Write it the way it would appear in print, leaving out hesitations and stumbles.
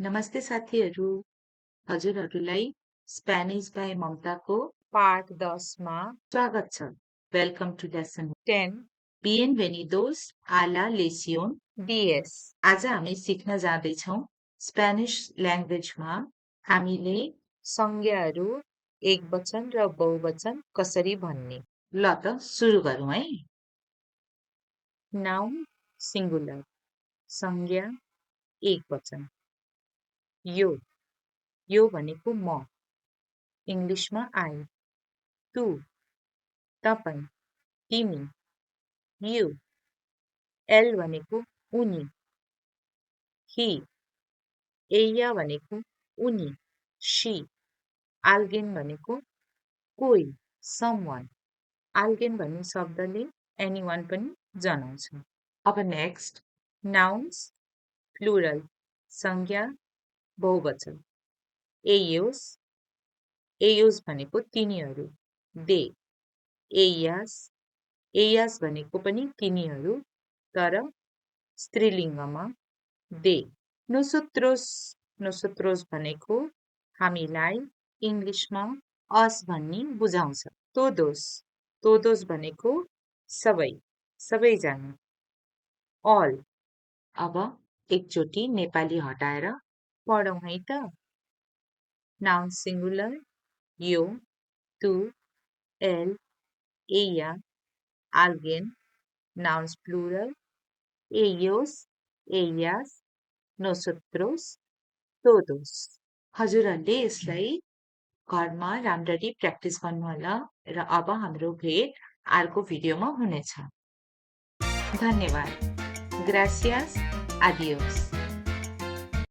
नमस्ते साथीहरू। हजुरहरूलाई स्पेनिश बाई ममताको पाठ 10 मा स्वागत छ। वेलकम टु लेसन 10 बिएनभेनिदोस आ ला लेसियोन। DS आज हामी सिक्न जाँदैछौँ स्पेनिस ल्याङ्ग्वेजमा हामीले संज्ञाहरू एकवचन र बहुवचन कसरी भन्ने। ल त सुरु गरौँ है। नाउन सिंगुलर संज्ञा एकवचन। यो भनेको म, इङ्ग्लिसमा आई। तू तपाईँ, तिमी, यु। एल भनेको उनी, ही। एया भनेको उनी, शी। आल्गेन भनेको कोही, समवन। आल्गेन भन्ने शब्दले एनीवन पनि जनाउँछ। अब नेक्स्ट नाउन्स प्लुरल संज्ञा बहुवचन। एयोस भनेको तिनीहरू, दे। एयास भनेको पनि तिनीहरू तर स्त्रीलिङ्गमा दे। नोसोत्रोस भनेको हामीलाई इङ्ग्लिसमा अस भन्ने बुझाउँछ। तोदोस भनेको सबैजना। अल। अब एकचोटि नेपाली हटाएर पढौँ है त। नाउन सिंगुलर यो, तू, L, एया, alguien, nouns plural, ellos, ellas, nosotros, todos। हजुरहरूले यसलाई घरमा राम्ररी प्र्याक्टिस गर्नुहोला र अब हाम्रो भेट अर्को भिडियोमा हुनेछ। धन्यवाद। Gracias, adios.